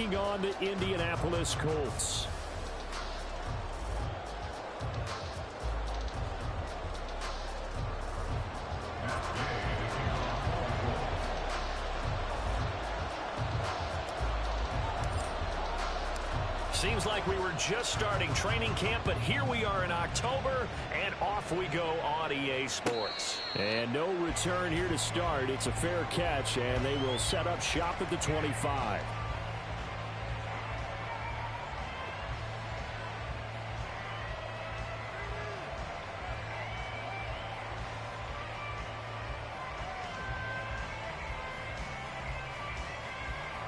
taking on the Indianapolis Colts. Seems like we were just starting training camp, but here we are in October, and off we go on EA Sports. And no return here to start. It's a fair catch, and they will set up shop at the 25.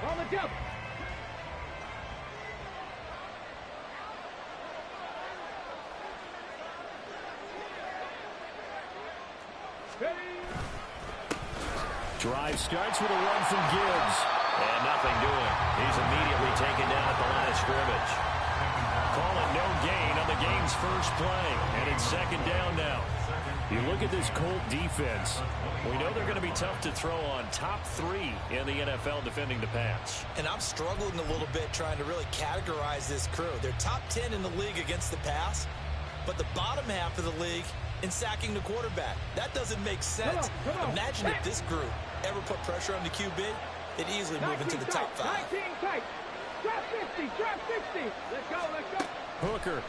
On the double. Drive starts with a run from Gibbs. And nothing doing. He's immediately taken down at the line of scrimmage. Call it no gain on the game's first play. And it's second down now. You look at this Colt defense. We know they're going to be tough to throw on. Top 3 in the NFL defending the pass. And I'm struggling a little bit trying to really categorize this crew. They're top 10 in the league against the pass, but the bottom half of the league in sacking the quarterback. That doesn't make sense. Imagine if this group ever put pressure on the QB, they'd easily move into the top 5. 19 tight. Drop 50, drop 60. Let's go, let's go. Hooker.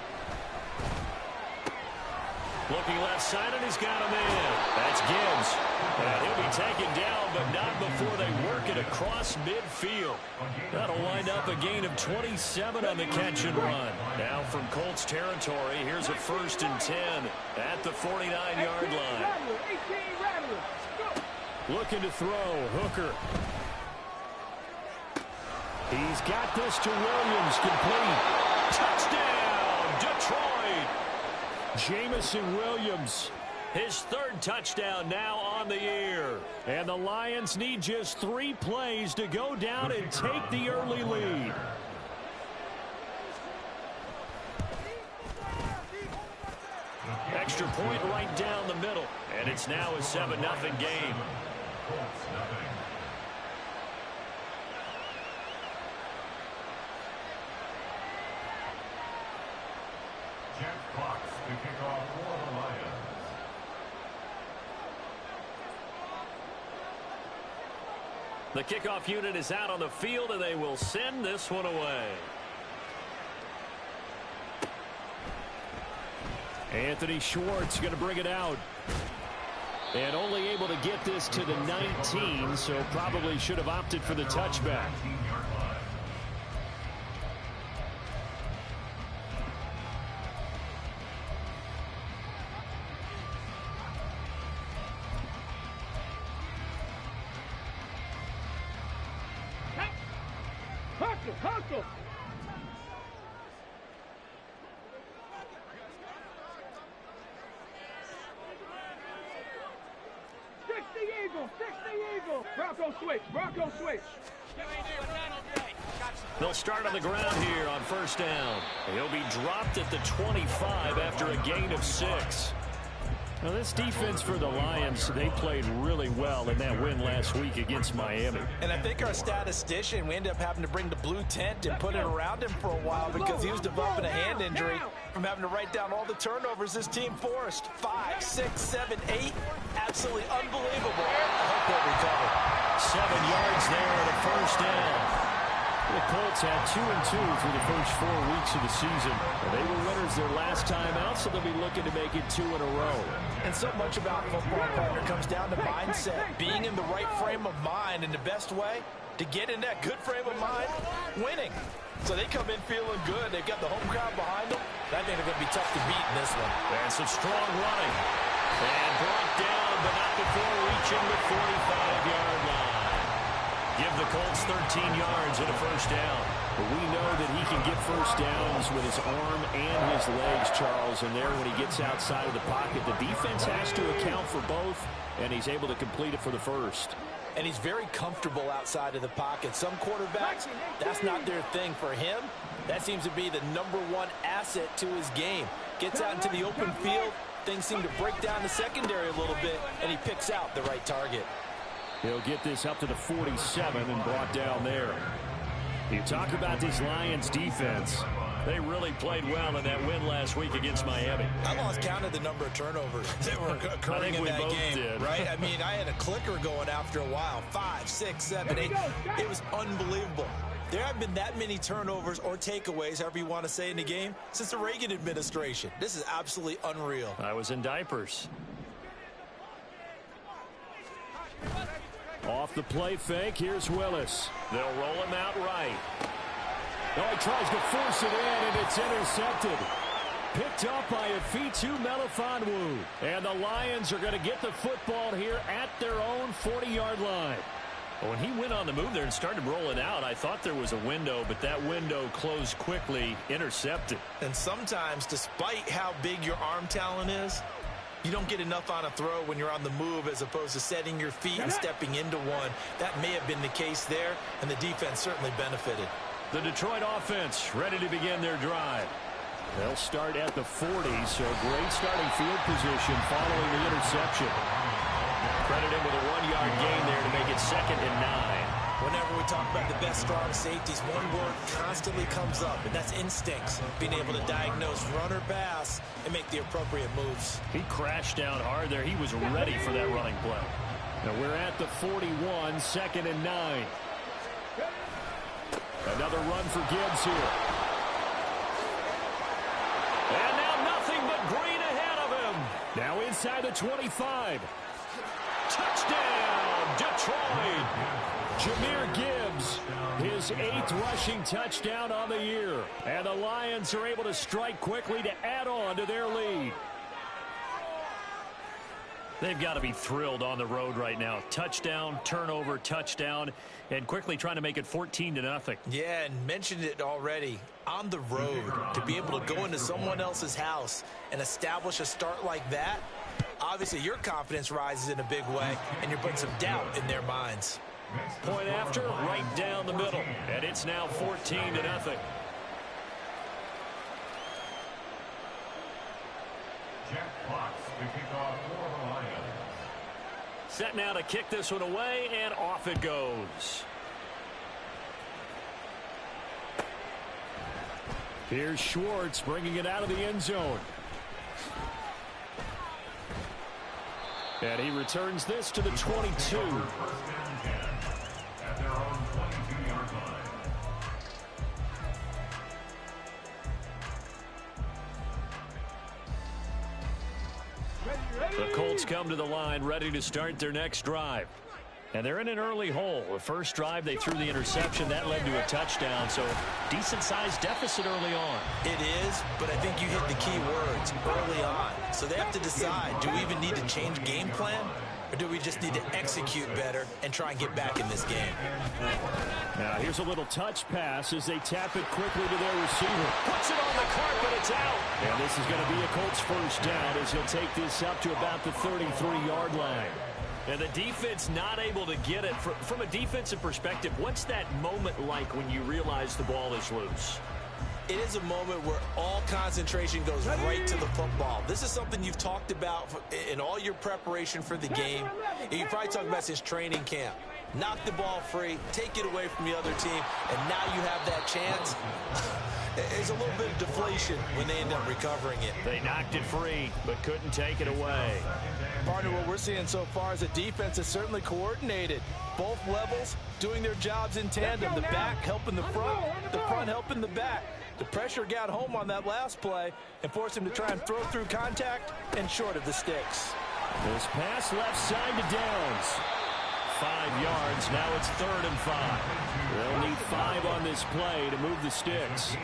Looking left side, and he's got him in. That's Gibbs. And he'll be taken down, but not before they work it across midfield. That'll wind up a gain of 27 on the catch and run. Now from Colts territory, here's a 1st and 10 at the 49-yard line. Looking to throw, Hooker. He's got this to Williams, complete. Touchdown, Detroit. Jamison Williams, his 3rd touchdown now on the year. And the Lions need just 3 plays to go down and take the early lead. Extra point right down the middle. And it's now a 7-0 game. The kickoff unit is out on the field, and they will send this one away. Anthony Schwartz going to bring it out. And only able to get this to the 19, so probably should have opted for the touchback. Hustle. 60 Eagle. Bronco switch. They'll start on the ground here on 1st down. He'll be dropped at the 25 after a gain of 6. Now, this defense for the Lions, they played really well in that win last week against Miami. And I think our statistician, we ended up having to bring the blue tent and put it around him for a while because he was developing a hand injury from having to write down all the turnovers this team forced. 5, 6, 7, 8. Absolutely unbelievable. I hope they'll recover. 7 yards there at a 1st down. The Colts had 2-2 through the first 4 weeks of the season. They were winners their last time out, so they'll be looking to make it 2 in a row. And so much about football, partner, comes down to mindset. Being in the right frame of mind, and the best way to get in that good frame of mind, winning. So they come in feeling good. They've got the home crowd behind them. I think they're going to be tough to beat in this one. And some strong running. And brought down, but not before reaching the 45-yard line. Give the Colts 13 yards and a 1st down. But we know that he can get 1st downs with his arm and his legs, Charles. And there, when he gets outside of the pocket, the defense has to account for both, and he's able to complete it for the 1st. And he's very comfortable outside of the pocket. Some quarterbacks, that's not their thing. For him, that seems to be the #1 asset to his game. Gets out into the open field, things seem to break down the secondary a little bit, and he picks out the right target. He'll get this up to the 47 and brought down there. You talk about this Lions defense. They really played well in that win last week against Miami. I lost count of the number of turnovers that were occurring in that game, did. right? I mean, I had a clicker going after a while. 5, 6, 7, 8. It was unbelievable. There haven't been that many turnovers or takeaways, however you want to say, in the game since the Reagan administration. This is absolutely unreal. I was in diapers. Off the play fake, here's Willis. They'll roll him out right. Oh, he tries to force it in, and it's intercepted. Picked up by Afitu Melifonwu. And the Lions are going to get the football here at their own 40-yard line. When he went on the move there and started rolling out, I thought there was a window, but that window closed quickly, intercepted. And sometimes, despite how big your arm talent is, you don't get enough on a throw when you're on the move as opposed to setting your feet and stepping into one. That may have been the case there, and the defense certainly benefited. The Detroit offense ready to begin their drive. They'll start at the 40, so great starting field position following the interception. Credit him with a 1-yard gain there to make it 2nd and 9. Whenever we talk about the best strong safeties, one word constantly comes up, and that's instincts. Being able to diagnose run or pass and make the appropriate moves. He crashed down hard there. He was ready for that running play. Now we're at the 41, 2nd and 9. Another run for Gibbs here. And now nothing but green ahead of him. Now inside the 25. Touchdown, Detroit. Jahmyr Gibbs, his 8th rushing touchdown on the year. And the Lions are able to strike quickly to add on to their lead. They've got to be thrilled on the road right now. Touchdown, turnover, touchdown, and quickly trying to make it 14-0. Yeah, and mentioned it already. On the road, to be able to go into someone else's house and establish a start like that, obviously your confidence rises in a big way, and you're putting some doubt in their minds. Point after, right down the middle, and it's now 14-0. Set now to kick this one away, and off it goes. Here's Schwartz bringing it out of the end zone. And he returns this to the 22. The Colts come to the line ready to start their next drive. And they're in an early hole. The first drive, they threw the interception. That led to a touchdown. So decent-sized deficit early on. It is, but I think you hit the key words early on. So they have to decide, do we even need to change game plan? Or do we just need to execute better and try and get back in this game? Now here's a little touch pass as they tap it quickly to their receiver. Puts it on the carpet, it's out. And this is going to be a Colts first down as he'll take this up to about the 33-yard line. And the defense not able to get it. From a defensive perspective, what's that moment like when you realize the ball is loose? It is a moment where all concentration goes right to the football. This is something you've talked about in all your preparation for the game. And you probably talked about since training camp. Knock the ball free, take it away from the other team, and now you have that chance. There's a little bit of deflation when they end up recovering it. They knocked it free, but couldn't take it away. Partner, what we're seeing so far is a defense is certainly coordinated. Both levels doing their jobs in tandem. The back helping the front helping the back. The pressure got home on that last play and forced him to try and throw through contact and short of the sticks. This pass left side to Downs. 5 yards. Now it's 3rd and 5. They'll need 5 on this play to move the sticks.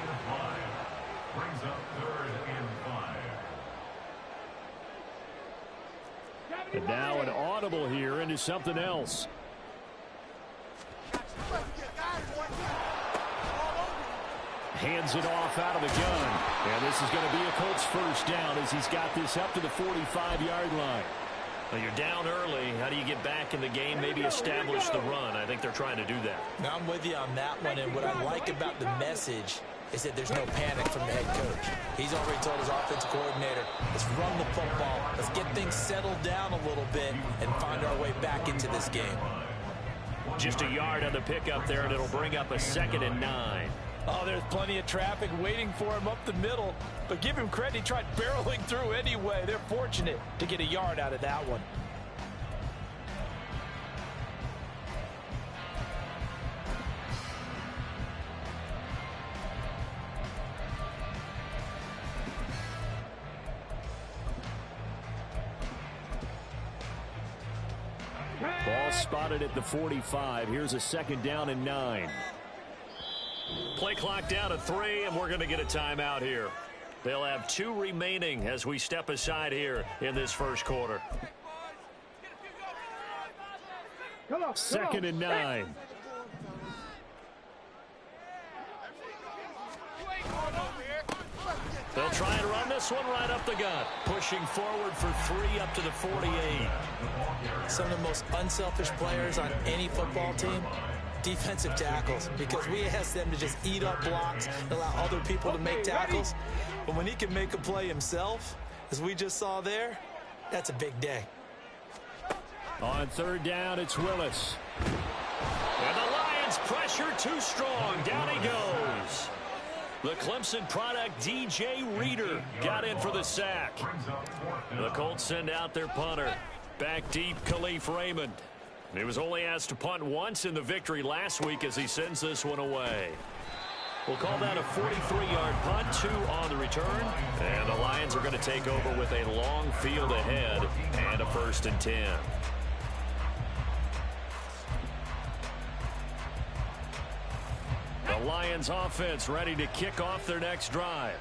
Brings up 3rd and 5. And now an audible here into something else. Hands it off out of the gun. And this is going to be a Colts first down as he's got this up to the 45-yard line. Well, you're down early. How do you get back in the game, maybe establish the run? I think they're trying to do that. Now I'm with you on that one, and what I like about the message is that there's no panic from the head coach. He's already told his offensive coordinator, let's run the football, let's get things settled down a little bit and find our way back into this game. Just a yard on the pickup there, and it'll bring up a 2nd and 9. Oh, there's plenty of traffic waiting for him up the middle. But give him credit, he tried barreling through anyway. They're fortunate to get a yard out of that one. Ball spotted at the 45. Here's a 2nd down and 9. Play clock down to 3, and we're going to get a timeout here. They'll have 2 remaining as we step aside here in this first quarter. 2nd and 9. They'll try and run this one right up the gut. Pushing forward for 3 up to the 48. Some of the most unselfish players on any football team, defensive tackles, because we ask them to just eat up blocks and allow other people to make tackles. But when he can make a play himself, as we just saw there, that's a big day. On 3rd down, it's Willis. And the Lions pressure too strong. Down he goes. The Clemson product, DJ Reader, got in for the sack. The Colts send out their punter. Back deep, Khalif Raymond. He was only asked to punt once in the victory last week as he sends this one away. We'll call that a 43-yard punt, 2 on the return. And the Lions are going to take over with a long field ahead and a 1st and 10. The Lions offense ready to kick off their next drive.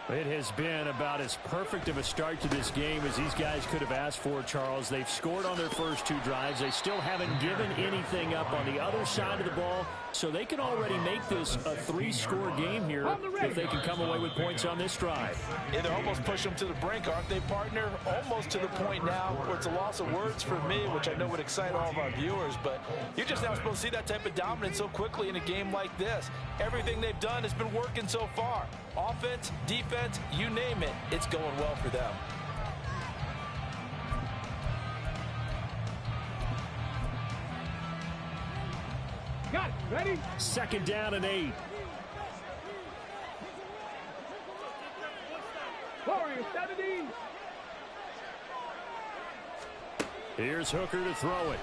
It has been about as perfect of a start to this game as these guys could have asked for, Charles. They've scored on their first 2 drives. They still haven't given anything up on the other side of the ball, so they can already make this a 3-score game here if they can come away with points on this drive. Yeah, they're almost pushing them to the brink, aren't they, partner? Almost to the point now where it's a loss of words for me, which I know would excite all of our viewers, but you're just not supposed to see that type of dominance so quickly in a game like this. Everything they've done has been working so far. Offense, defense, you name it, it's going well for them. Got it. Ready? 2nd down and 8. Warriors 70. Here's Hooker to throw it.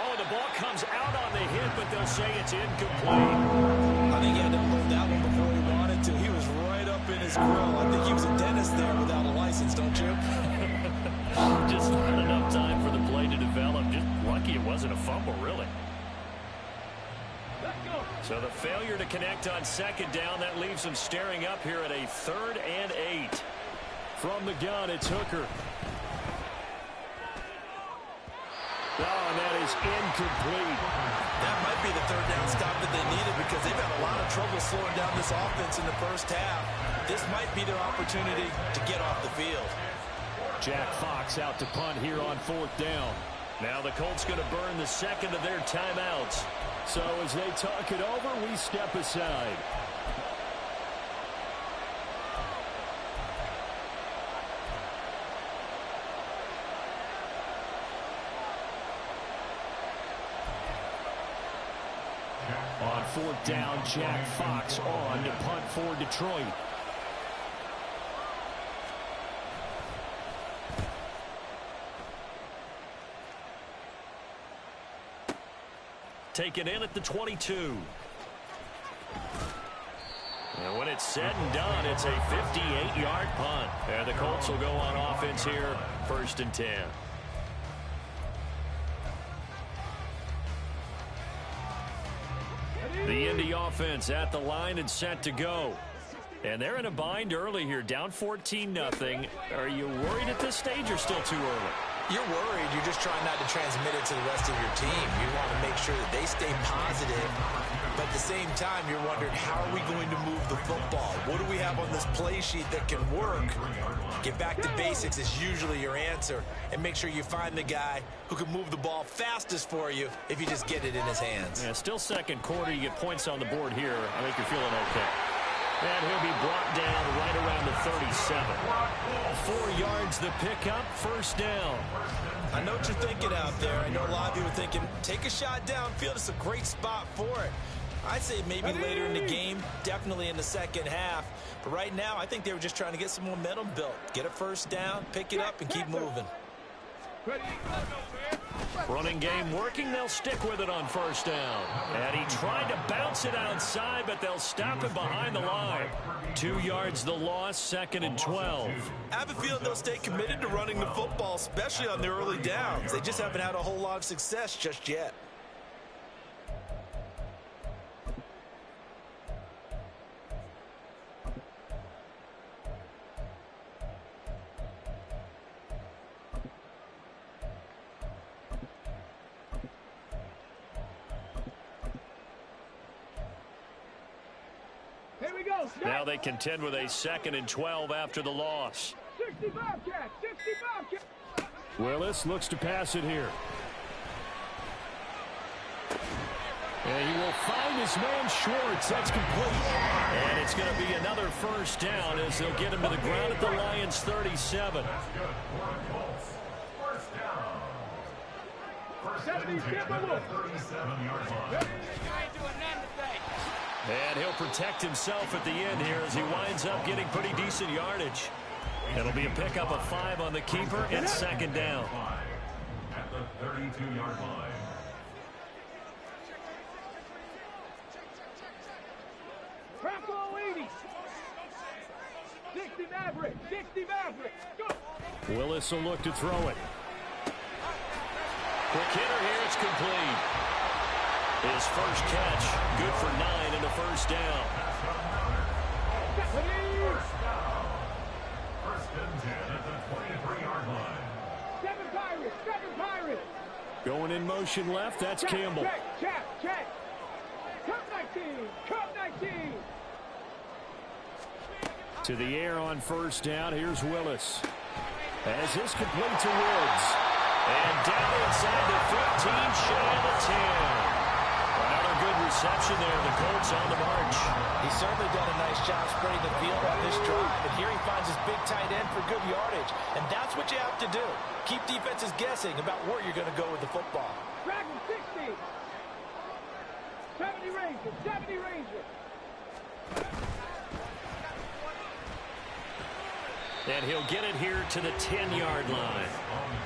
Oh, the ball comes out on the hit, but they'll say it's incomplete. I think he had to hold that one before he wanted to. He was right up in his grill. I think he was a dentist there without a license, don't you? Just not enough time for the play to develop. Just lucky it wasn't a fumble, really. So the failure to connect on 2nd down, that leaves them staring up here at a 3rd and 8. From the gun, it's Hooker. Oh, and that is incomplete. That might be the 3rd down stop that they needed because they've had a lot of trouble slowing down this offense in the first half. This might be their opportunity to get off the field. Jack Fox out to punt here on 4th down. Now the Colts going to burn the 2nd of their timeouts. So as they talk it over, we step aside. On 4th down, Jack Fox on to punt for Detroit. Taken in at the 22. And when it's said and done, it's a 58-yard punt. And the Colts will go on offense here, 1st and 10. The Indy offense at the line and set to go. And they're in a bind early here, down 14-0. Are you worried at this stage or still too early? You're worried. You're just trying not to transmit it to the rest of your team. You want to make sure that they stay positive. But at the same time, you're wondering, how are we going to move the football? What do we have on this play sheet that can work? Get back to basics is usually your answer. And make sure you find the guy who can move the ball fastest for you if you just get it in his hands. Yeah, still 2nd quarter. You get points on the board here. I think you're feeling okay. And he'll be brought down right around the 37. 4 yards the pickup, first down. I know what you're thinking out there. I know a lot of you are thinking, take a shot downfield. It's a great spot for it. I'd say maybe later in the game, definitely in the second half. But right now, I think they were just trying to get some momentum built. Get a first down, pick it up, and keep moving. Running game working. They'll stick with it on first down. And he tried to bounce it outside, but they'll stop him behind the line. 2 yards the loss, 2nd and 12. I have a feeling they'll stay committed to running the football, especially on their early downs. They just haven't had a whole lot of success just yet. Now they contend with a 2nd and 12 after the loss. 65 catch, 65 catch. Willis looks to pass it here. And he will find his man Schwartz. That's complete. And it's going to be another first down as they'll get him to the ground at the Lions' 37. That's good. First down. First and 10 at the 37-yard line. And he'll protect himself at the end here as he winds up getting pretty decent yardage. It'll be a pickup of 5 on the keeper and 2nd down. At the 32-yard line. Crackle 80. 60 Maverick, 60 Maverick. Go. Willis will look to throw it. Quick hitter here, it's complete. His first catch, good for 9 and a first down. First and 10 at the 23-yard line. 7 Pirates, 7 Pirates. Going in motion left, that's Campbell. Check. Cup 19, Cup 19. To the air on first down, here's Willis. As this complete to Woods. And down inside the 15, shy of the 10. Another good reception there. The Colts on the march. He's certainly done a nice job spreading the field on this drive. And here he finds his big tight end for good yardage. And that's what you have to do. Keep defenses guessing about where you're going to go with the football. Dragon 60. 70 Rangers, 70 Rangers. And he'll get it here to the 10-yard line.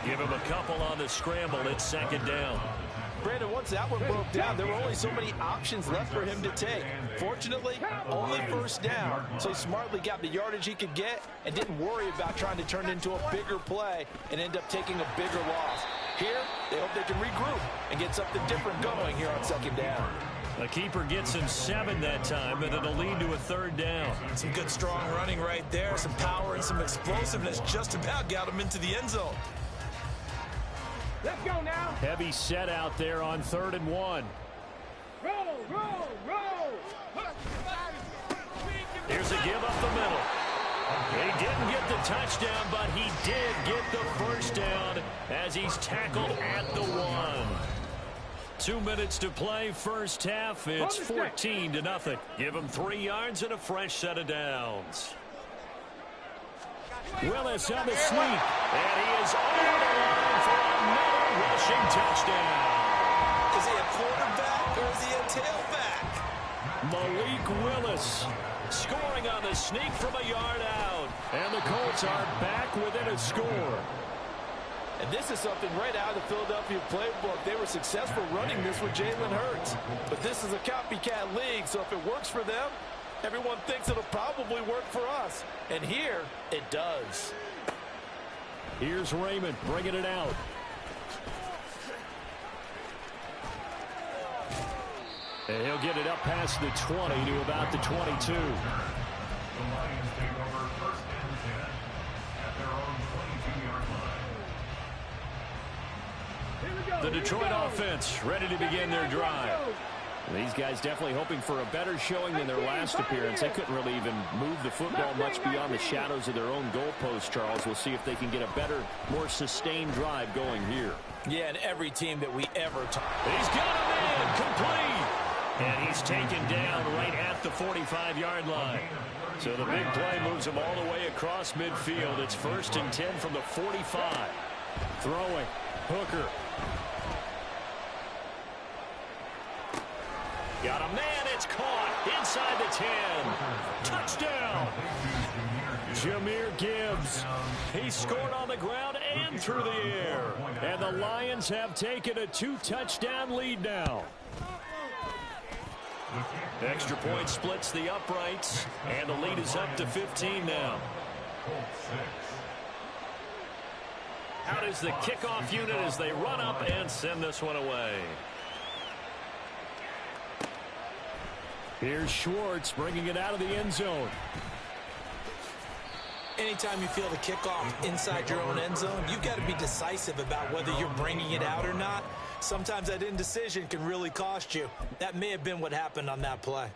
Give him a couple on the scramble. It's 2nd down. Brandon, once that one broke down, there were only so many options left for him to take. Fortunately, only first down, so he smartly got the yardage he could get and didn't worry about trying to turn it into a bigger play and end up taking a bigger loss. Here, they hope they can regroup and get something different going here on 2nd down. The keeper gets him 7 that time, but it'll lead to a 3rd down. Some good, strong running right there, some power and some explosiveness just about got him into the end zone. Let's go now. Heavy set out there on 3rd and 1. Roll. Here's a give up the middle. He didn't get the touchdown, but he did get the first down as he's tackled at the 1. 2 minutes to play, first half. It's 14-0. Give him 3 yards and a fresh set of downs. Willis on the sweep, and he is over the line for another rushing touchdown. Is he a quarterback or is he a tailback? Malik Willis scoring on the sneak from a yard out. And the Colts are back within a score. And this is something right out of the Philadelphia playbook. They were successful running this with Jalen Hurts. But this is a copycat league, so if it works for them, everyone thinks it'll probably work for us. And here, it does. Here's Raymond bringing it out. And he'll get it up past the 20 to about the 22. The Lions take over first and 10 at their own 22-yard line. The Detroit offense ready to begin their drive. These guys definitely hoping for a better showing than their last appearance. They couldn't really even move the football much beyond the shadows of their own goalpost, Charles. We'll see if they can get a better, more sustained drive going here. Yeah, and every team that we ever talk. He's got him in, complete. And he's taken down right at the 45-yard line. So the big play moves him all the way across midfield. It's 1st and 10 from the 45. Throwing. Hooker. Got a man. It's caught inside the 10. Touchdown. Jahmyr Gibbs. He scored on the ground and through the air. And the Lions have taken a 2-touchdown lead now. Extra point splits the uprights, and the lead is up to 15 now. Out is the kickoff unit as they run up and send this one away. Here's Schwartz bringing it out of the end zone. Anytime you feel the kickoff inside your own end zone, you've got to be decisive about whether you're bringing it out or not. Sometimes that indecision can really cost you. That may have been what happened on that play.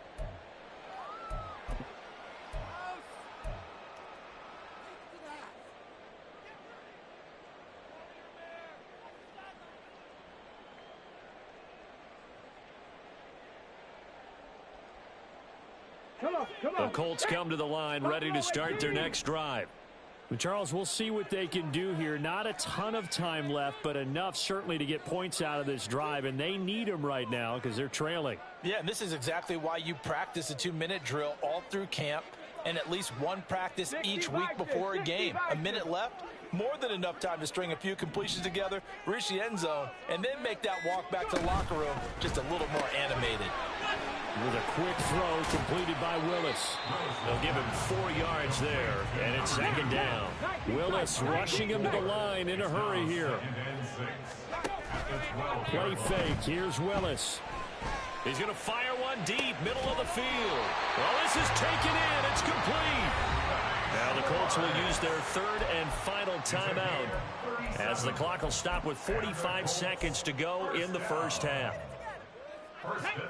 The Colts come to the line ready to start their next drive. But Charles, we'll see what they can do here. Not a ton of time left, but enough certainly to get points out of this drive, and they need them right now because they're trailing. Yeah, and this is exactly why you practice a 2-minute drill all through camp and at least one practice each week before a game. A minute left, more than enough time to string a few completions together, reach the end zone, and then make that walk back to the locker room just a little more animated. With a quick throw completed by Willis. They'll give him 4 yards there, and it's 2nd down. Willis rushing him to the line in a hurry here. Play fake. Here's Willis. He's going to fire one deep, middle of the field. Well, this is taken in. It's complete. Now the Colts will use their 3rd and final timeout as the clock will stop with 45 seconds to go in the first half.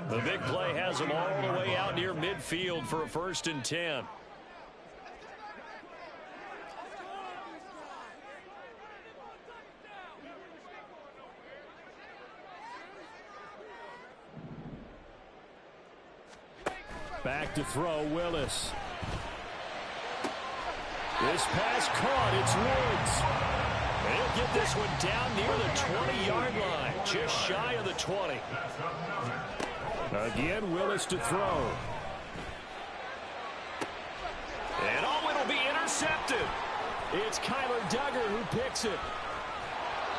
The big play has them all the way out near midfield for a 1st and 10. Back to throw, Willis. This pass caught. It's Woods. He'll get this one down near the 20-yard line, just shy of the 20. Again, Willis to throw. And it'll be intercepted. It's Kyler Duggar who picks it.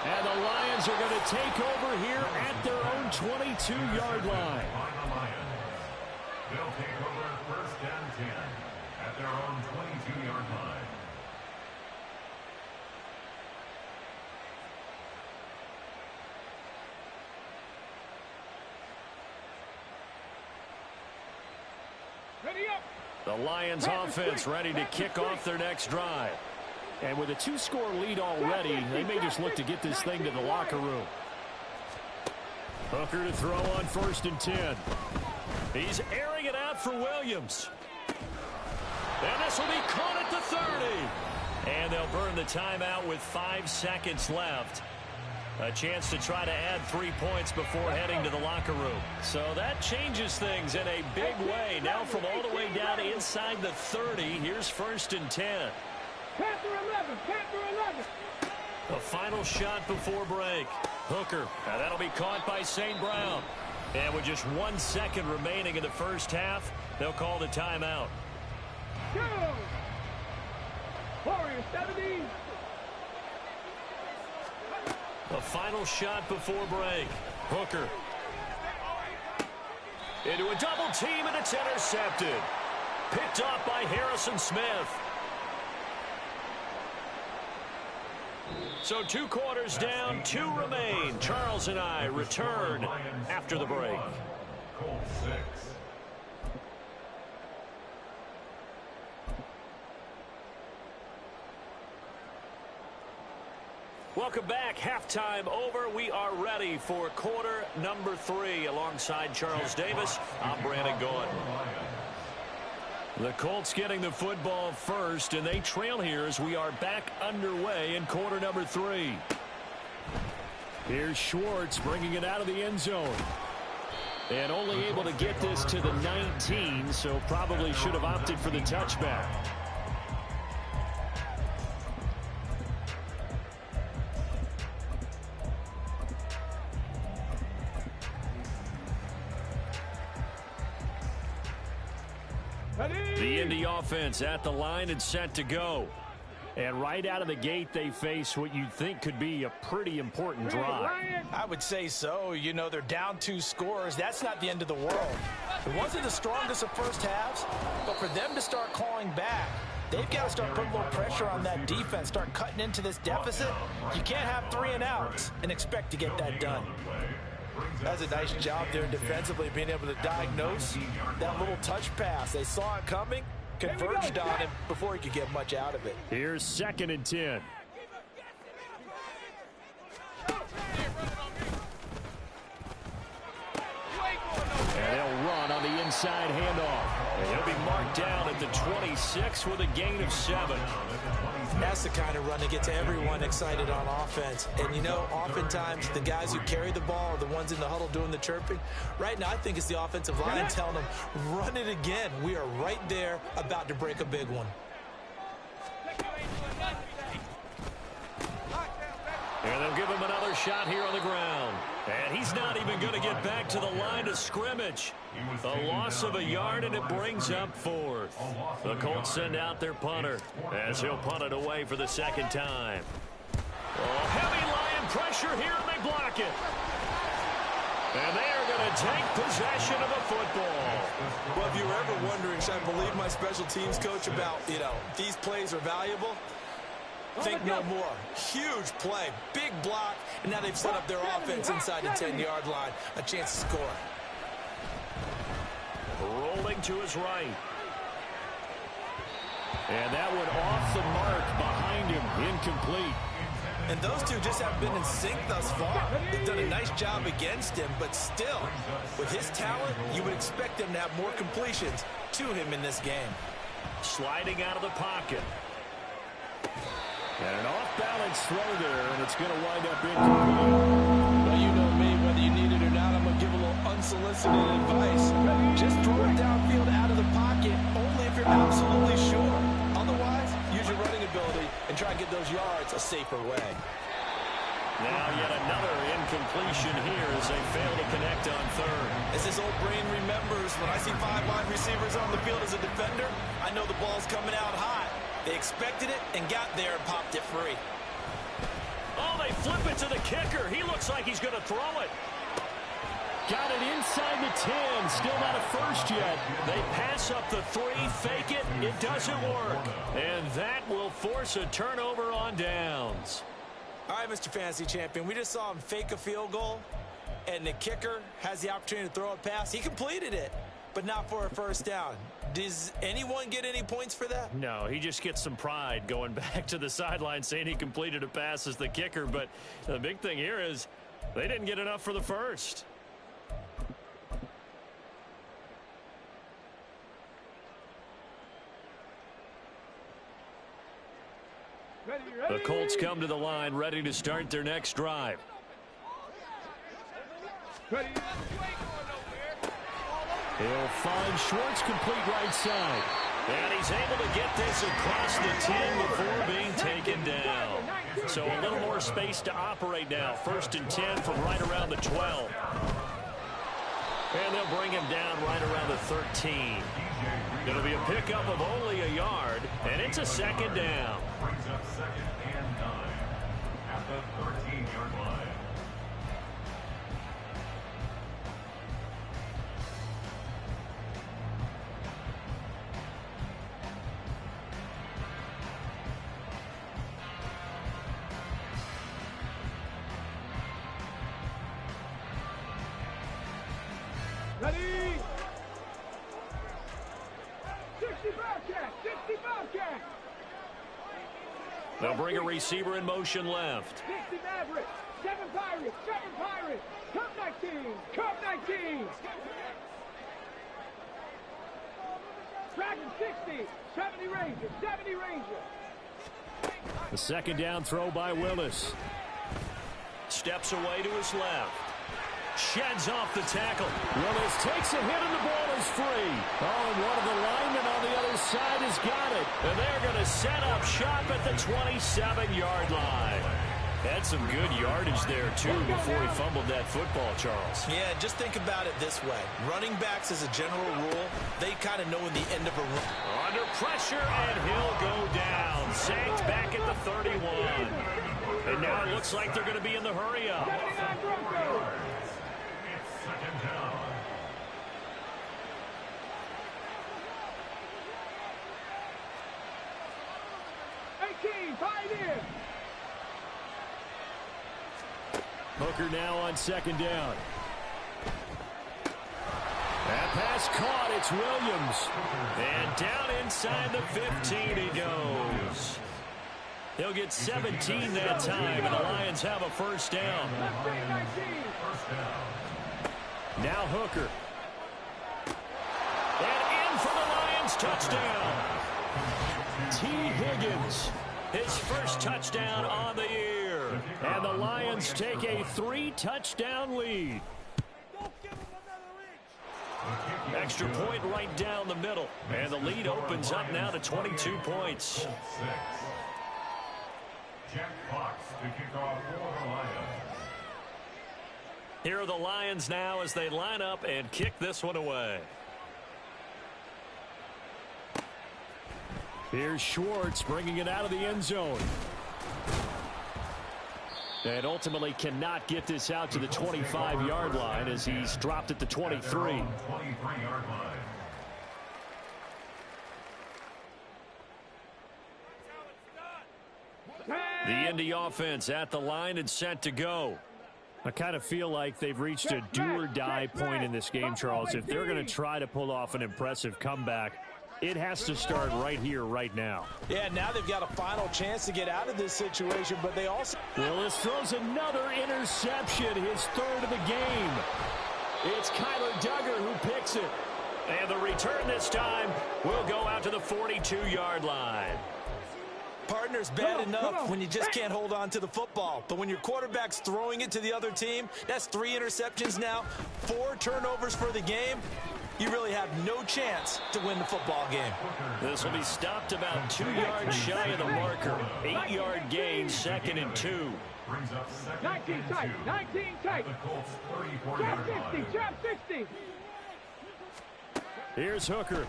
And the Lions are going to take over here at their own 22-yard line. They'll take over 1st and 10 at their own 22-yard line. The Lions offense ready to kick off their next drive. And with a 2-score lead already, they may just look to get this thing to the locker room. Hooker to throw on 1st and 10. He's airing it out for Williams. And this will be caught at the 30. And they'll burn the timeout with 5 seconds left. A chance to try to add 3 points before heading to the locker room. So that changes things in a big way. Now from all the way down inside the 30, here's 1st and 10. Panther 11, Panther 11. The final shot before break. Hooker, and that'll be caught by St. Brown. And with just 1 second remaining in the first half, they'll call the timeout. Go! Warriors 70. The final shot before break. Hooker. Into a double team, and it's intercepted. Picked off by Harrison Smith. So 2 quarters down, 2 remain. Charles and I return after the break. Colts 6. Welcome back. Halftime over. We are ready for quarter number 3. Alongside Charles Davis, I'm Brandon Gaudin. The Colts getting the football first, and they trail here as we are back underway in quarter number 3. Here's Schwartz bringing it out of the end zone. And only able to get this to the 19, so probably should have opted for the touchback. The Indy offense at the line and set to go. And right out of the gate, they face what you'd think could be a pretty important drive. I would say so. You know, they're down 2 scores. That's not the end of the world. It wasn't the strongest of first halves, but for them to start calling back, they've got to start putting a little pressure on that defense, start cutting into this deficit. You can't have 3 and outs and expect to get that done. That's a nice job there defensively, being able to diagnose that little touch pass. They saw it coming, converged on him before he could get much out of it. Here's 2nd and 10. And they'll run on the inside handoff. And he'll be marked down at the 26 with a gain of 7. That's the kind of run that gets everyone excited on offense. And, you know, oftentimes the guys who carry the ball are the ones in the huddle doing the chirping. Right now, I think it's the offensive line telling them, run it again. We are right there about to break a big one. And they'll give him another shot here on the ground. And he's not even going to get back to the line of scrimmage. A loss of a yard, and it brings up 4th. The Colts send out their punter as he'll punt it away for the 2nd time. Oh, heavy Lion pressure here, and they block it. And they are going to take possession of the football. Well, if you were ever wondering, should I believe my special teams coach about, you know, these plays are valuable? Think no more. Huge play, big block, and now they've set up their offense inside the 10-yard line. A chance to score. Rolling to his right. And that one off the mark behind him, incomplete. And those two just have been in sync thus far. They've done a nice job against him, but still, with his talent, you would expect them to have more completions to him in this game. Sliding out of the pocket. And an off-balance throw there, and it's going to wind up incomplete. Well, you know me, whether you need it or not, I'm going to give a little unsolicited advice. Just throw it downfield out of the pocket, only if you're absolutely sure. Otherwise, use your running ability and try and get those yards a safer way. Now yet another incompletion here as they fail to connect on 3rd. As this old brain remembers, when I see 5 wide receivers on the field as a defender, I know the ball's coming out hot. They expected it and got there and popped it free. Oh, they flip it to the kicker. He looks like he's going to throw it. Got it inside the 10. Still not a first yet. They pass up the 3, fake it. It doesn't work. And that will force a turnover on downs. All right, Mr. Fantasy Champion, we just saw him fake a field goal, and the kicker has the opportunity to throw a pass. He completed it, but not for a first down. Does anyone get any points for that? No, he just gets some pride going back to the sideline saying he completed a pass as the kicker. But the big thing here is they didn't get enough for the first. The Colts come to the line ready to start their next drive. He'll find Schwartz complete right side. And he's able to get this across the 10 before being taken down. So a little more space to operate now. 1st and 10 from right around the 12. And they'll bring him down right around the 13. It'll be a pickup of only a yard, and it's a 2nd down. Brings up 2nd and 9 at the 13-yard line. Ready? 60 Bobcat! 60 Bobcat! They'll bring a receiver in motion left. 60 Maverick! 7 Pirates! 7 Pirates! Cup 19! Cup 19! Dragon 60! 70 Ranger! 70 Ranger! The 2nd down throw by Willis. Steps away to his left. Sheds off the tackle. Willis takes a hit and the ball is free. Oh, and one of the linemen on the other side has got it. And they're going to set up shop at the 27-yard line. Had some good yardage there, too, before he fumbled that football, Charles. Yeah, just think about it this way. Running backs, as a general rule, they kind of know when the end of a run. Under pressure, and he'll go down. Sacked back at the 31. And now it looks like they're going to be in the hurry-up. It's second down. Hooker now on second down. That pass caught. It's Williams. And down inside the 15 he goes. He'll get 17 that time, and the Lions have a first down. Now Hooker. And in for the Lions touchdown. T. Higgins, his first touchdown on the year. And the Lions take a 3-touchdown lead. Extra point right down the middle. And the lead opens up now to 22 points. Jack Fox to kick off for the Lions. Here are the Lions now as they line up and kick this one away. Here's Schwartz bringing it out of the end zone. And ultimately cannot get this out to the 25-yard line as he's dropped at the 23. 23-yard line. The Indy offense at the line and set to go. I kind of feel like they've reached a do-or-die point in this game, Charles. If they're going to try to pull off an impressive comeback, it has to start right here, right now. Yeah, now they've got a final chance to get out of this situation, but they also... Willis throws another interception, his third of the game. It's Kyler Duggar who picks it. And the return this time will go out to the 42-yard line. Partner's bad enough when you just can't hold on to the football. But when your quarterback's throwing it to the other team, that's 3 interceptions now, 4 turnovers for the game. You really have no chance to win the football game. This will be stopped about 2 yards shy of the marker. 8-yard gain, 2nd and 2. Brings up 19 tight, 19 tight. The Colts 34 Trap yard 60, line. trap 60. Here's Hooker.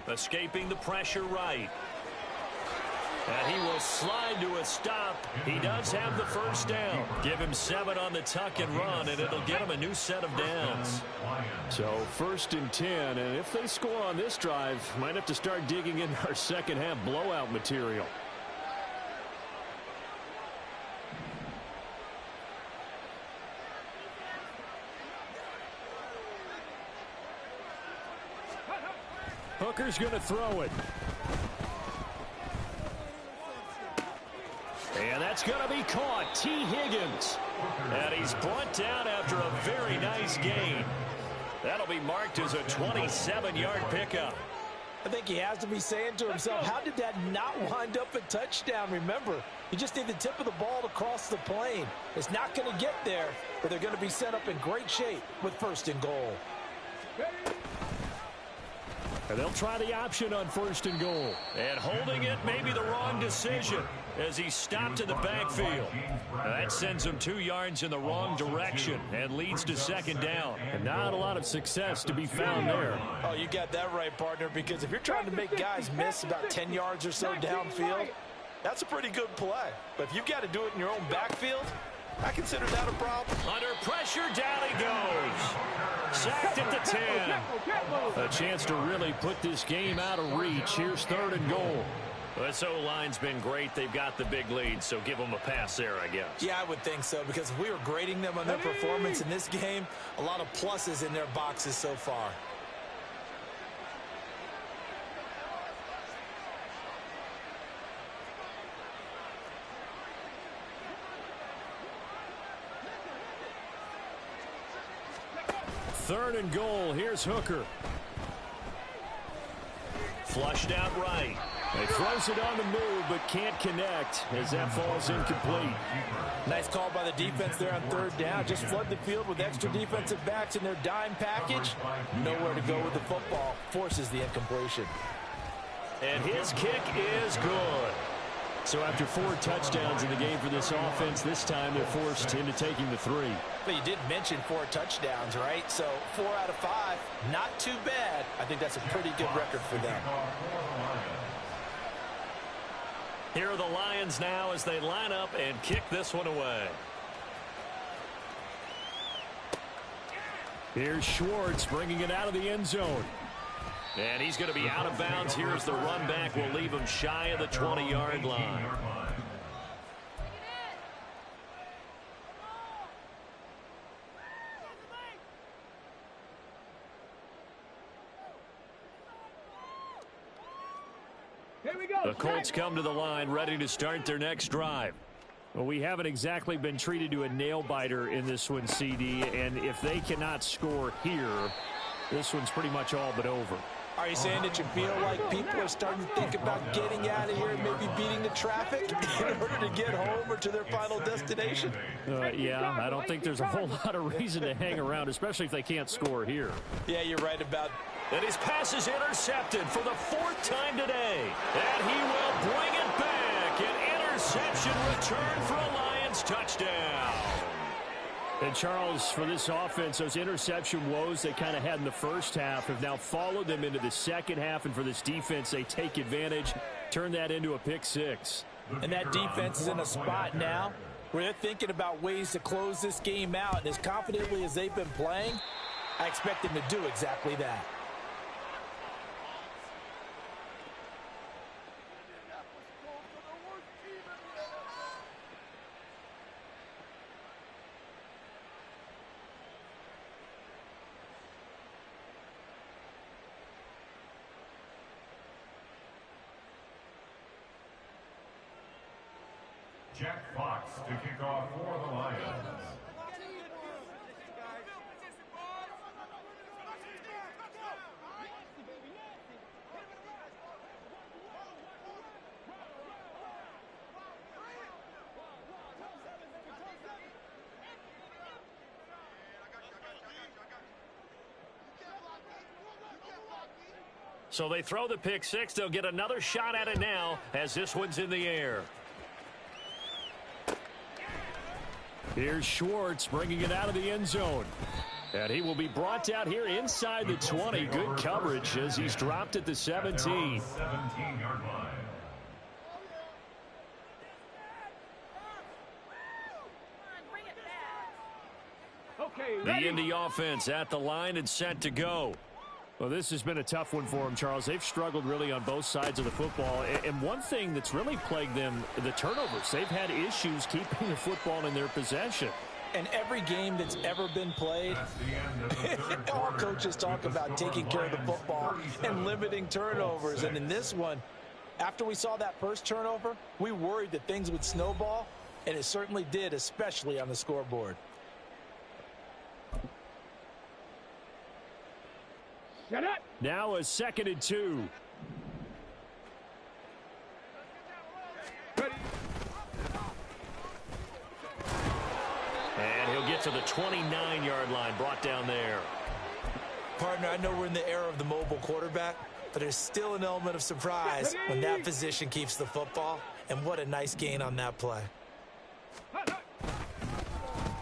Escaping the pressure right. And he will slide to a stop. He does have the first down. Give him 7 on the tuck and run, and it'll get him a new set of downs. So 1st and 10, and if they score on this drive, might have to start digging in our second half blowout material. Hooker's going to throw it. And that's going to be caught. T. Higgins. And he's brought down after a very nice gain. That'll be marked as a 27-yard pickup. I think he has to be saying to himself, how did that not wind up a touchdown? Remember, you just need the tip of the ball to cross the plane. It's not going to get there, but they're going to be set up in great shape with 1st and goal. And they'll try the option on 1st and goal. And holding it may be the wrong decision as he stopped in the backfield. That sends him 2 yards in the wrong direction and leads to 2nd down. And not a lot of success to be found there. Oh, you got that right, partner, because if you're trying to make guys miss about 10 yards or so downfield, that's a pretty good play. But if you've got to do it in your own backfield, I consider that a problem. Under pressure, down he goes. Sacked at the 10. A chance to really put this game out of reach. Here's 3rd and goal. Well, this O-line's been great. They've got the big lead, so give them a pass there, I guess. Yeah, I would think so, because if we were grading them on their performance in this game, a lot of pluses in their boxes so far. Third and goal. Here's Hooker. Flushed out right. He throws it on the move, but can't connect as that falls incomplete. Nice call by the defense there on third down. Just flood the field with extra defensive backs in their dime package. Nowhere to go with the football. Forces the incompletion. And his kick is good. So after 4 touchdowns in the game for this offense, this time they're forced into taking the 3. But you did mention 4 touchdowns, right? So 4 out of 5, not too bad. I think that's a pretty good record for them. Here are the Lions now as they line up and kick this one away. Here's Schwartz bringing it out of the end zone. And he's going to be out of bounds. Here's the run back. We'll leave him shy of the 20-yard line. Here we go. The Colts come to the line ready to start their next drive. Well, we haven't exactly been treated to a nail-biter in this one, CD. And if they cannot score here, this one's pretty much all but over. Are you saying that you feel like people are starting to think about getting out of here and maybe beating the traffic in order to get home or to their final destination? Yeah, I don't think there's a whole lot of reason to hang around, especially if they can't score here. Yeah, you're right about. And his pass is intercepted for the 4th time today. And he will bring it back. An interception return for a Lions touchdown. And Charles, for this offense, those interception woes they kind of had in the first half have now followed them into the second half. And for this defense, they take advantage, turn that into a pick 6. And that defense is in a spot now where they're thinking about ways to close this game out. And as confidently as they've been playing, I expect them to do exactly that. Jack Fox to kick off for the Lions. So they throw the pick 6. They'll get another shot at it now as this one's in the air. Here's Schwartz bringing it out of the end zone. And he will be brought down here inside the 20. Good coverage as he's dropped at the 17. 17-yard line. Okay, The Indy offense at the line and set to go. Well, this has been a tough one for them, Charles. They've struggled really on both sides of the football. And one thing that's really plagued them, the turnovers. They've had issues keeping the football in their possession. And every game that's ever been played, all coaches talk about taking care of the football and limiting turnovers. And in this one, after we saw that first turnover, we worried that things would snowball, and it certainly did, especially on the scoreboard. Shut up. Now a 2nd and 2. And he'll get to the 29-yard line, brought down there. Partner, I know we're in the era of the mobile quarterback, but there's still an element of surprise when that position keeps the football. And what a nice gain on that play.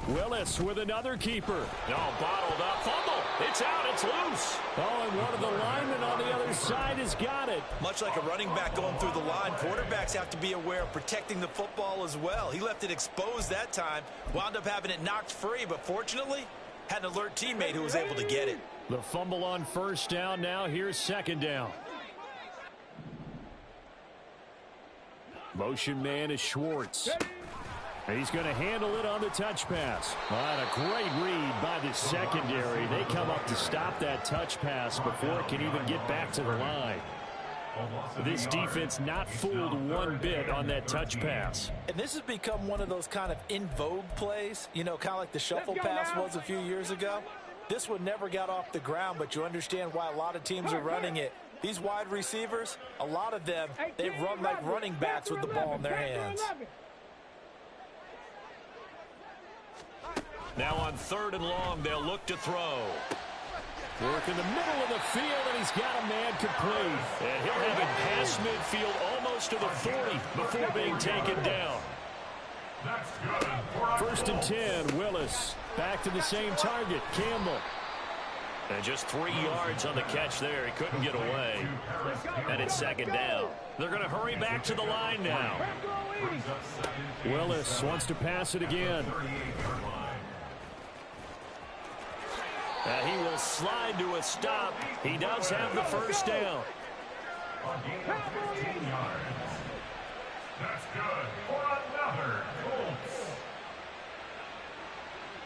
Willis with another keeper. No, bottled up. Fumble. It's out. It's loose. Oh, and one of the linemen on the other side has got it. Much like a running back going through the line, quarterbacks have to be aware of protecting the football as well. He left it exposed that time, wound up having it knocked free, but fortunately, had an alert teammate who was able to get it. The fumble on first down. Now here's 2nd down. Motion man is Schwartz. He's going to handle it on the touch pass. And a great read by the secondary. They come up to stop that touch pass before it can even get back to the line. This defense not fooled one bit on that touch pass. And this has become one of those kind of in vogue plays, you know, kind of like the shuffle pass was a few years ago. This one never got off the ground, but you understand why a lot of teams are running it. These wide receivers, a lot of them, they run like running backs with the ball in their hands. Now on 3rd and long, they'll look to throw. Work in the middle of the field, and he's got a man complete. And he'll have it past midfield almost to the 40 before being taken down. That's good. 1st and 10, Willis. Back to the same target, Campbell. And just 3 yards on the catch there. He couldn't get away. And it's 2nd down. They're going to hurry back to the line now. Willis wants to pass it again. He will slide to a stop. He does have the 1st down. That's good for another Colts.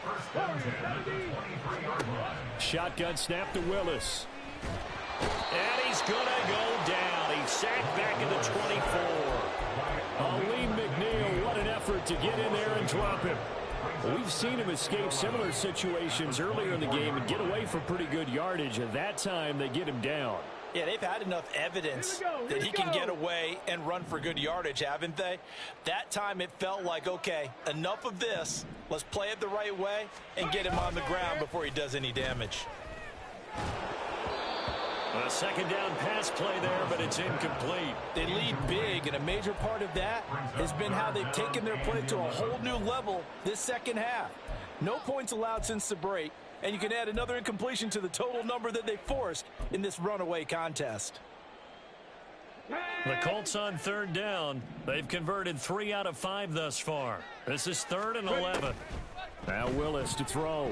1st and 10 at the 23-yard line. Shotgun snap to Willis. And he's going to go down. He's sacked back at the 24. Lee McNeil, what an effort to get in there and drop him. We've seen him escape similar situations earlier in the game and get away for pretty good yardage. At that time, they get him down. Yeah, they've had enough evidence that he can get away and run for good yardage, haven't they? That time it felt like, okay, enough of this. Let's play it the right way and get him on the ground before he does any damage. A 2nd down pass play there, but it's incomplete. They lead big, and a major part of that has been how they've taken their play to a whole new level this 2nd half. No points allowed since the break, and you can add another incompletion to the total number that they forced in this runaway contest. The Colts on 3rd down. They've converted 3 out of 5 thus far. This is 3rd and 11. Now Willis to throw.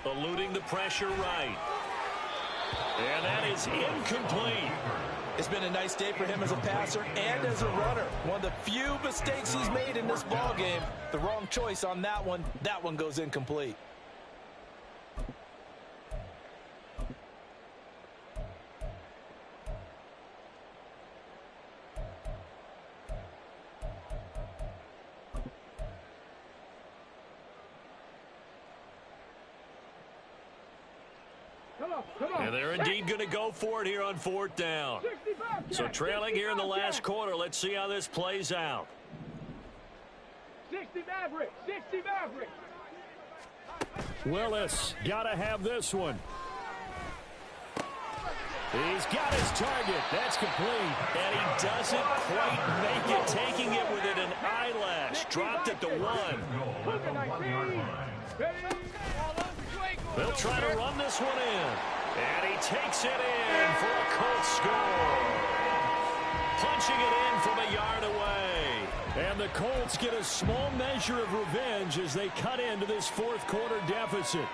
Eluding the pressure right. And that is incomplete. It's been a nice day for him as a passer and as a runner. One of the few mistakes he's made in this ball game. The wrong choice on that one. That one goes incomplete. And they're indeed going to go for it here on 4th down. So trailing here in the last quarter. Let's see how this plays out. 60 Maverick, 60 Maverick. Willis, got to have this one. He's got his target. That's complete. And he doesn't quite make it, taking it within an eyelash. Dropped it to 1. They'll try to run this one in. And he takes it in for a Colts score. Punching it in from a yard away. And the Colts get a small measure of revenge as they cut into this 4th quarter deficit.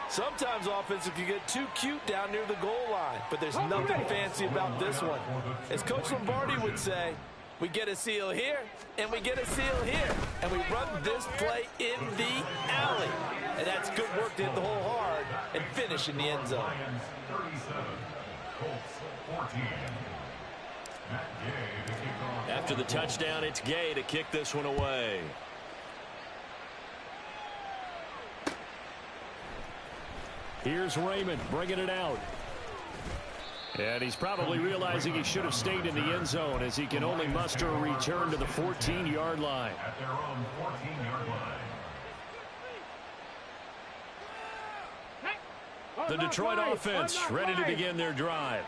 Sometimes offenses can get too cute down near the goal line, but there's nothing fancy about this one. As Coach Lombardi would say, we get a seal here, and we get a seal here, and we run this play in the alley. And that's good work to hit the hole hard and finish in the end zone. After the touchdown, it's Gay to kick this one away. Here's Raymond bringing it out. And he's probably realizing he should have stayed in the end zone as he can only muster a return to the 14-yard line. At their own 14-yard line. The Detroit offense ready to begin their drive.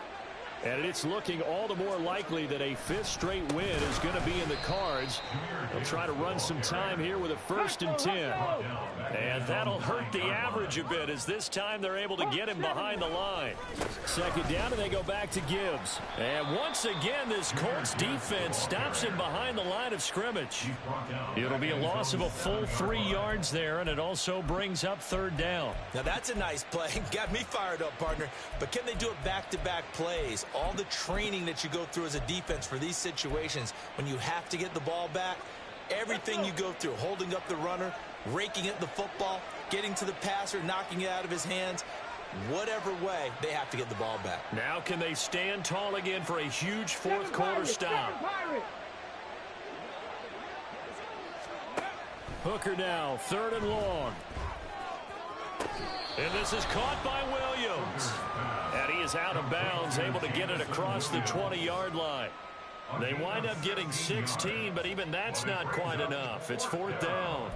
And it's looking all the more likely that a 5th straight win is going to be in the cards. They'll try to run some time here with a 1st and 10. And that'll hurt the average a bit as this time they're able to get him behind the line. 2nd down, and they go back to Gibbs. And once again, this Colts defense stops him behind the line of scrimmage. It'll be a loss of a full 3 yards there, and it also brings up 3rd down. Now that's a nice play. Got me fired up, partner. But can they do it back-to-back plays? All the training that you go through as a defense for these situations, when you have to get the ball back, everything you go through, holding up the runner, raking at the football, getting to the passer, knocking it out of his hands, whatever way, they have to get the ball back. Now can they stand tall again for a huge 4th quarter stop? Hooker now, 3rd and long. And this is caught by Williams. And he is out of bounds, able to get it across the 20-yard line. They wind up getting 16, but even that's not quite enough. It's 4th down.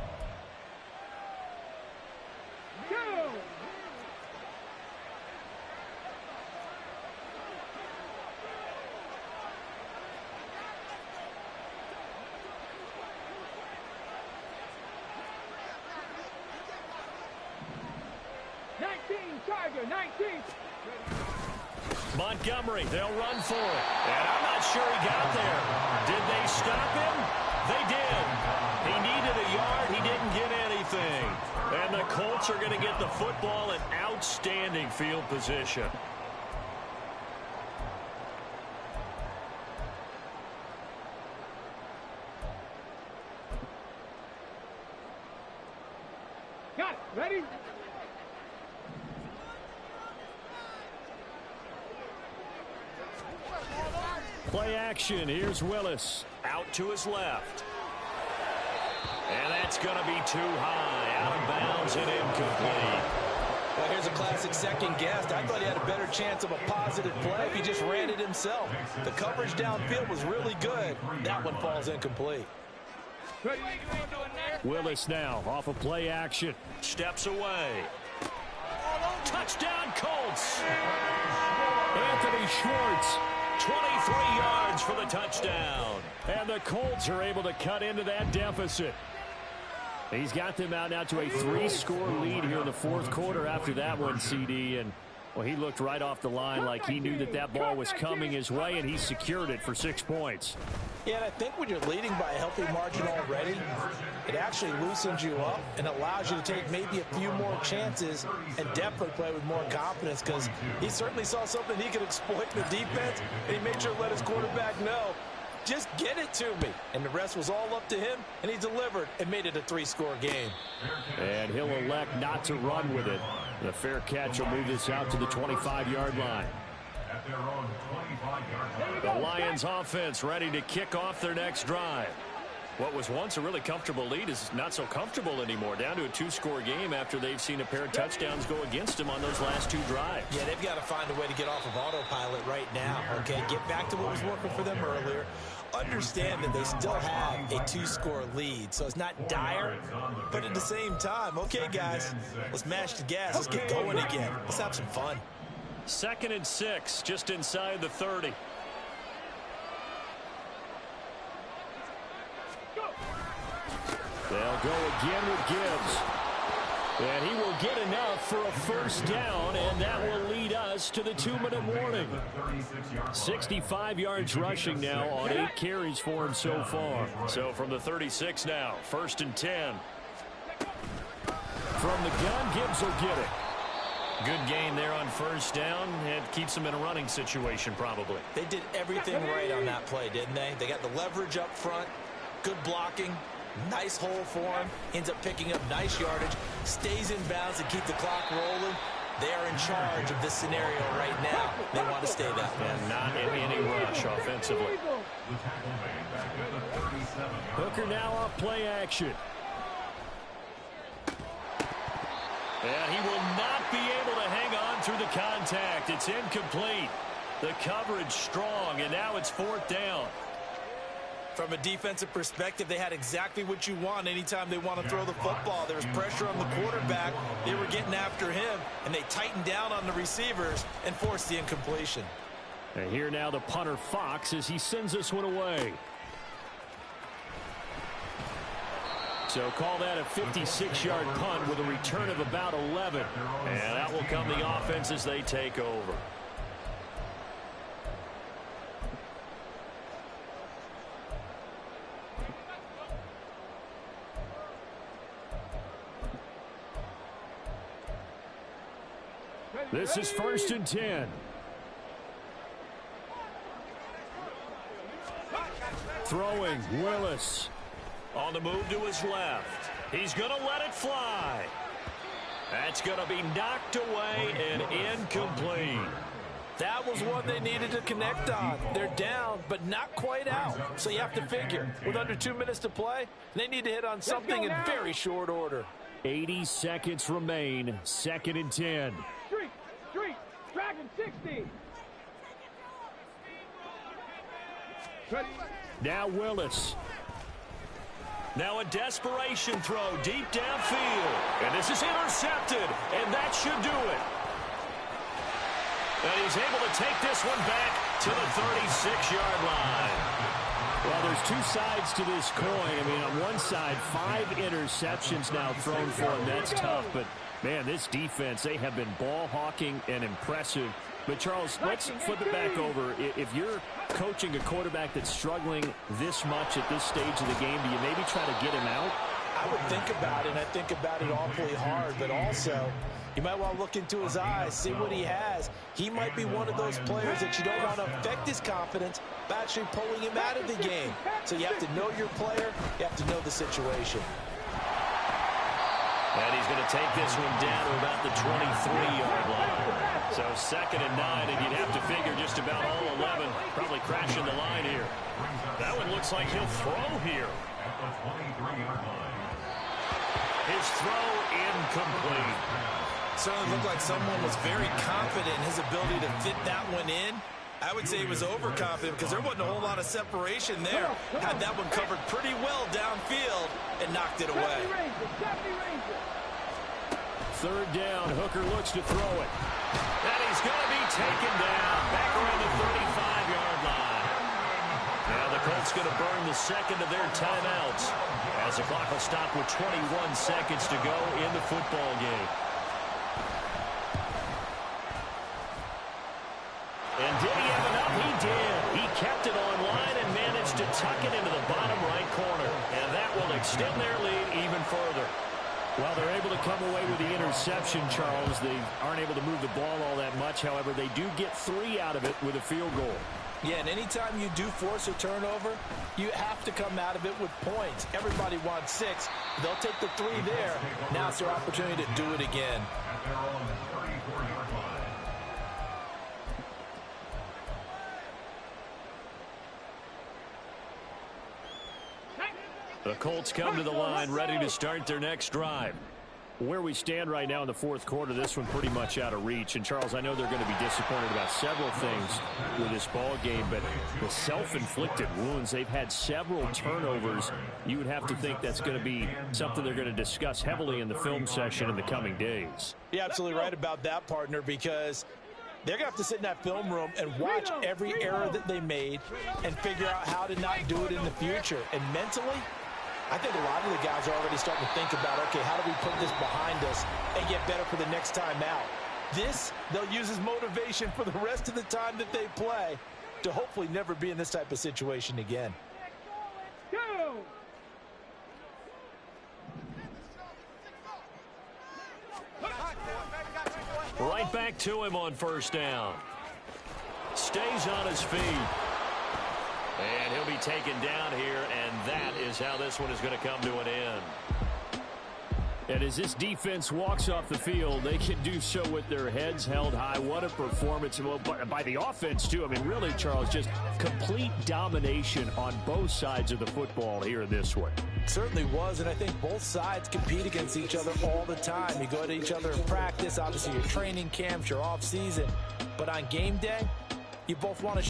Go! Tiger, 19. Montgomery, they'll run for it. And I'm not sure he got there. Did they stop him? They did. He needed a yard. He didn't get anything. And the Colts are going to get the football in outstanding field position. Got it. Ready? Play action. Here's Willis. Out to his left. And that's going to be too high. Out of bounds and incomplete. Well, here's a classic second guess. I thought he had a better chance of a positive play if he just ran it himself. The coverage downfield was really good. That one falls incomplete. Willis now off of play action. Steps away. Touchdown Colts. Anthony Schwartz. 23 yards for the touchdown. And the Colts are able to cut into that deficit. He's got them out now to a 3-score lead here in the 4th quarter after that one, CD. And, well, he looked right off the line like he knew that that ball was coming his way, and he secured it for 6 points. Yeah, and I think when you're leading by a healthy margin already, it actually loosens you up and allows you to take maybe a few more chances and definitely play with more confidence, because he certainly saw something he could exploit in the defense, and he made sure to let his quarterback know, just get it to me. And the rest was all up to him, and he delivered and made it a 3-score game. And he'll elect not to run with it. The fair catch will move this out to the 25-yard line. The Lions offense ready to kick off their next drive. What was once a really comfortable lead is not so comfortable anymore. Down to a 2-score game after they've seen a pair of touchdowns go against them on those last 2 drives. Yeah, they've got to find a way to get off of autopilot right now, okay? Get back to what was working for them earlier. Understand that they still have a 2-score lead, so it's not dire, but at the same time, okay, guys, let's mash the gas. Let's get going again. Let's have some fun. 2nd and 6, just inside the 30. They'll go again with Gibbs. And he will get enough for a 1st down, and that will lead us to the 2-minute warning. 65 yards rushing now on 8 carries for him so far. So from the 36 now, 1st and 10. From the gun, Gibbs will get it. Good gain there on 1st down. It keeps him in a running situation probably. They did everything right on that play, didn't they? They got the leverage up front, good blocking, nice hole for him, ends up picking up nice yardage, stays in bounds and keep the clock rolling. They're in charge of this scenario right now. They want to stay that way. And not in any rush offensively. Hooker now off play action. And he will not be able to hang on through the contact. It's incomplete. The coverage strong, and now it's 4th down. From a defensive perspective, they had exactly what you want anytime they want to throw the football. There was pressure on the quarterback. They were getting after him, and they tightened down on the receivers and forced the incompletion. And here now the punter Fox as he sends this one away. So call that a 56-yard punt with a return of about 11. And that will come the offense as they take over. This is 1st and 10. Throwing, Willis. On the move to his left. He's going to let it fly. That's going to be knocked away and incomplete. That was one they needed to connect on. They're down, but not quite out. So you have to figure, with under 2 minutes to play, they need to hit on something in very short order. 80 seconds remain. 2nd and 10. Street, Dragon 60. Now Willis. Now a desperation throw deep downfield. And this is intercepted. And that should do it. And he's able to take this one back to the 36-yard line. Well, there's two sides to this coin. I mean, on one side, 5 interceptions now thrown for him. That's tough. But, man, this defense, they have been ball hawking and impressive. But, Charles, let's flip it back over. If you're coaching a quarterback that's struggling this much at this stage of the game, do you maybe try to get him out? I would think about it, and I think about it awfully hard. But also, you might want to look into his eyes, see what he has. He might be one of those players that you don't want to affect his confidence by actually pulling him out of the game. So you have to know your player. You have to know the situation. And he's going to take this one down to about the 23-yard line. So 2nd and 9, and you'd have to figure just about all 11 probably crashing the line here. That one looks like he'll throw here. His throw incomplete. Certainly looked like someone was very confident in his ability to fit that one in. I would say he was overconfident because there wasn't a whole lot of separation there. Had that one covered pretty well downfield and knocked it away. 3rd down, Hooker looks to throw it. And he's going to be taken down back around the 35-yard line. Now the Colts going to burn the 2nd of their timeouts as the clock will stop with 21 seconds to go in the football game. And did he have enough? He did. He kept it on line and managed to tuck it into the bottom right corner. And that will extend their lead even further. Well, they're able to come away with the interception, Charles. They aren't able to move the ball all that much. However, they do get 3 out of it with a field goal. Yeah, and anytime you do force a turnover, you have to come out of it with points. Everybody wants 6. They'll take the 3 there. Now it's their opportunity to do it again. The Colts come to the line ready to start their next drive. Where we stand right now in the 4th quarter, this one pretty much out of reach. And, Charles, I know they're going to be disappointed about several things with this ball game, but the self-inflicted wounds, they've had several turnovers. You would have to think that's going to be something they're going to discuss heavily in the film session in the coming days. You're absolutely right about that, partner, because they're going to have to sit in that film room and watch every error that they made and figure out how to not do it in the future. And mentally, I think a lot of the guys are already starting to think about, okay, how do we put this behind us and get better for the next time out? This, they'll use as motivation for the rest of the time that they play to hopefully never be in this type of situation again. Right back to him on 1st down. Stays on his feet. And he'll be taken down here, and that is how this one is going to come to an end. And as this defense walks off the field, they can do so with their heads held high. What a performance. Well, by the offense, too. I mean, really, Charles, just complete domination on both sides of the football here in this one. Certainly was, and I think both sides compete against each other all the time. You go to each other in practice, obviously your training camps, your off season. But on game day, you both want to